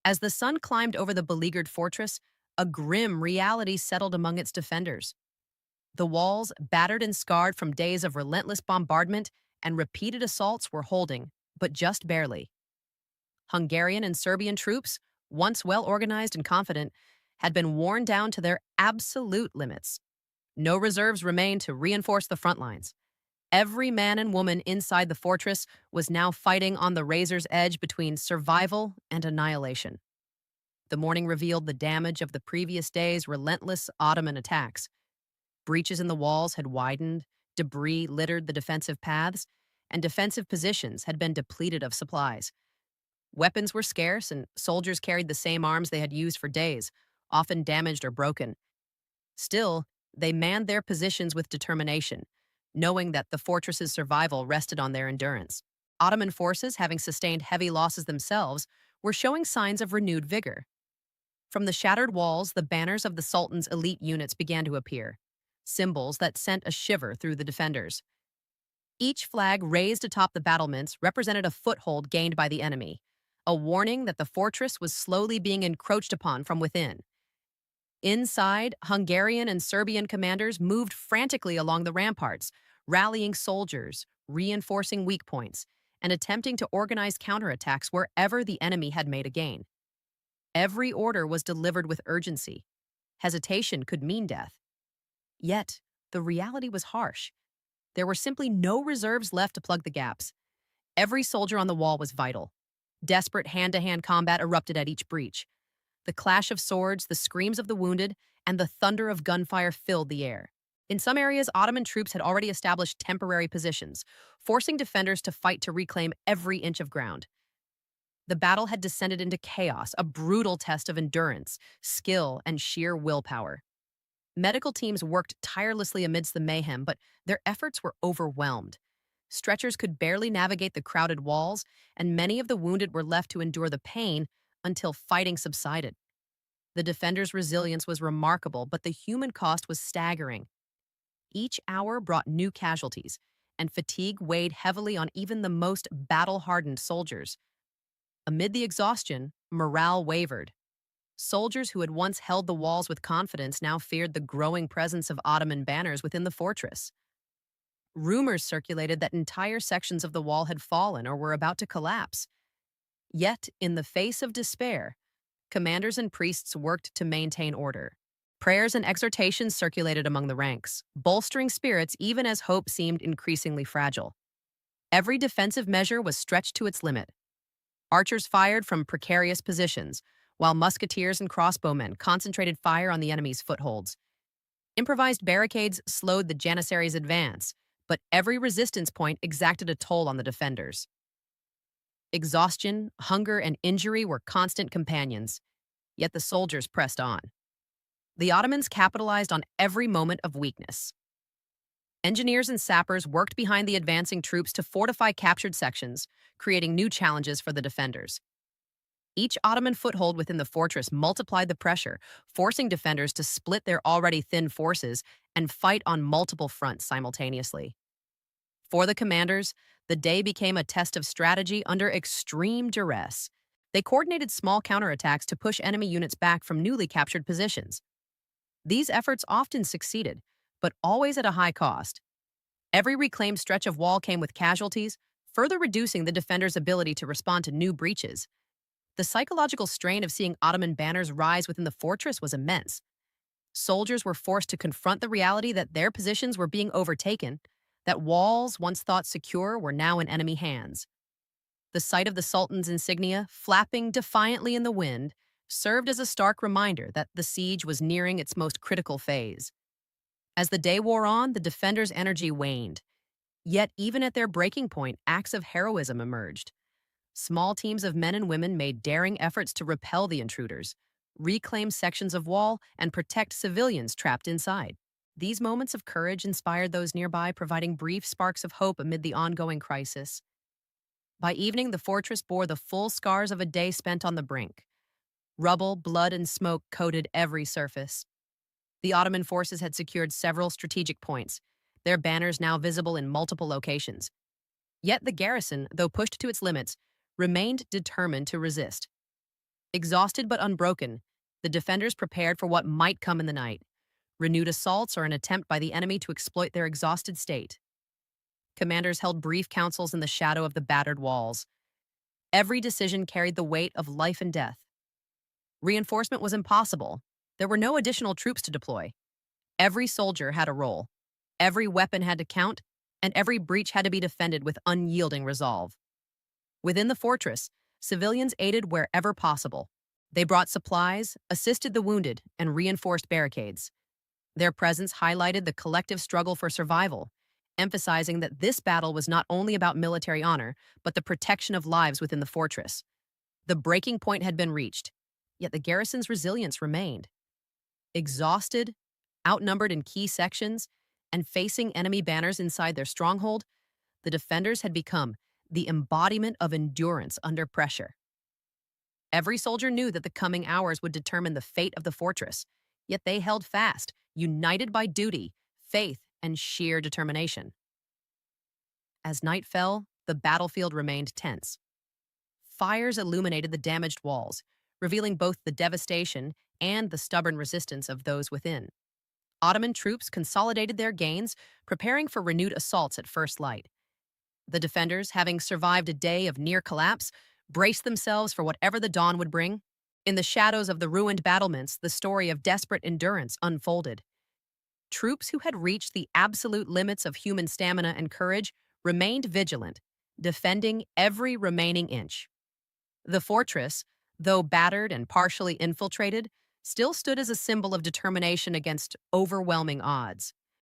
As the sun climbed over the beleaguered fortress, a grim reality settled among its defenders. The walls, battered and scarred from days of relentless bombardment and repeated assaults, were holding, but just barely. Hungarian and Serbian troops, once well organized and confident, had been worn down to their absolute limits. No reserves remained to reinforce the front lines. Every man and woman inside the fortress was now fighting on the razor's edge between survival and annihilation. The morning revealed the damage of the previous day's relentless Ottoman attacks. Breaches in the walls had widened, debris littered the defensive paths, and defensive positions had been depleted of supplies. Weapons were scarce, and soldiers carried the same arms they had used for days, often damaged or broken. Still, they manned their positions with determination, knowing that the fortress's survival rested on their endurance. Ottoman forces, having sustained heavy losses themselves, were showing signs of renewed vigor. From the shattered walls, the banners of the Sultan's elite units began to appear, symbols that sent a shiver through the defenders. Each flag raised atop the battlements represented a foothold gained by the enemy, a warning that the fortress was slowly being encroached upon from within. Inside, Hungarian and Serbian commanders moved frantically along the ramparts, rallying soldiers, reinforcing weak points, and attempting to organize counterattacks wherever the enemy had made a gain. Every order was delivered with urgency. Hesitation could mean death. Yet, the reality was harsh. There were simply no reserves left to plug the gaps. Every soldier on the wall was vital. Desperate hand-to-hand combat erupted at each breach. The clash of swords, the screams of the wounded, and the thunder of gunfire filled the air. In some areas, Ottoman troops had already established temporary positions, forcing defenders to fight to reclaim every inch of ground. The battle had descended into chaos, a brutal test of endurance, skill, and sheer willpower. Medical teams worked tirelessly amidst the mayhem, but their efforts were overwhelmed. Stretchers could barely navigate the crowded walls, and many of the wounded were left to endure the pain until fighting subsided. The defenders' resilience was remarkable, but the human cost was staggering. Each hour brought new casualties, and fatigue weighed heavily on even the most battle-hardened soldiers. Amid the exhaustion, morale wavered. Soldiers who had once held the walls with confidence now feared the growing presence of Ottoman banners within the fortress. Rumors circulated that entire sections of the wall had fallen or were about to collapse. Yet, in the face of despair, commanders and priests worked to maintain order. Prayers and exhortations circulated among the ranks, bolstering spirits even as hope seemed increasingly fragile. Every defensive measure was stretched to its limit. Archers fired from precarious positions, while musketeers and crossbowmen concentrated fire on the enemy's footholds. Improvised barricades slowed the Janissaries' advance, but every resistance point exacted a toll on the defenders. Exhaustion, hunger, and injury were constant companions, yet the soldiers pressed on. The Ottomans capitalized on every moment of weakness. Engineers and sappers worked behind the advancing troops to fortify captured sections, creating new challenges for the defenders. Each Ottoman foothold within the fortress multiplied the pressure, forcing defenders to split their already thin forces and fight on multiple fronts simultaneously. For the commanders, the day became a test of strategy under extreme duress. They coordinated small counterattacks to push enemy units back from newly captured positions. These efforts often succeeded, but always at a high cost. Every reclaimed stretch of wall came with casualties, further reducing the defenders' ability to respond to new breaches. The psychological strain of seeing Ottoman banners rise within the fortress was immense. Soldiers were forced to confront the reality that their positions were being overtaken, that walls once thought secure were now in enemy hands. The sight of the Sultan's insignia, flapping defiantly in the wind, served as a stark reminder that the siege was nearing its most critical phase. As the day wore on, the defenders' energy waned. Yet, even at their breaking point, acts of heroism emerged. Small teams of men and women made daring efforts to repel the intruders, reclaim sections of wall, and protect civilians trapped inside. These moments of courage inspired those nearby, providing brief sparks of hope amid the ongoing crisis. By evening, the fortress bore the full scars of a day spent on the brink. Rubble, blood, and smoke coated every surface. The Ottoman forces had secured several strategic points, their banners now visible in multiple locations. Yet the garrison, though pushed to its limits, remained determined to resist. Exhausted but unbroken, the defenders prepared for what might come in the night: renewed assaults or an attempt by the enemy to exploit their exhausted state. Commanders held brief councils in the shadow of the battered walls. Every decision carried the weight of life and death. Reinforcement was impossible. There were no additional troops to deploy. Every soldier had a role. Every weapon had to count, and every breach had to be defended with unyielding resolve. Within the fortress, civilians aided wherever possible. They brought supplies, assisted the wounded, and reinforced barricades. Their presence highlighted the collective struggle for survival, emphasizing that this battle was not only about military honor, but the protection of lives within the fortress. The breaking point had been reached, yet the garrison's resilience remained. Exhausted, outnumbered in key sections, and facing enemy banners inside their stronghold, the defenders had become the embodiment of endurance under pressure. Every soldier knew that the coming hours would determine the fate of the fortress, yet they held fast, united by duty, faith, and sheer determination. As night fell, the battlefield remained tense. Fires illuminated the damaged walls, revealing both the devastation and the stubborn resistance of those within. Ottoman troops consolidated their gains, preparing for renewed assaults at first light. The defenders, having survived a day of near collapse, braced themselves for whatever the dawn would bring. In the shadows of the ruined battlements, the story of desperate endurance unfolded. Troops who had reached the absolute limits of human stamina and courage remained vigilant, defending every remaining inch. The fortress, though battered and partially infiltrated, still stood as a symbol of determination against overwhelming odds.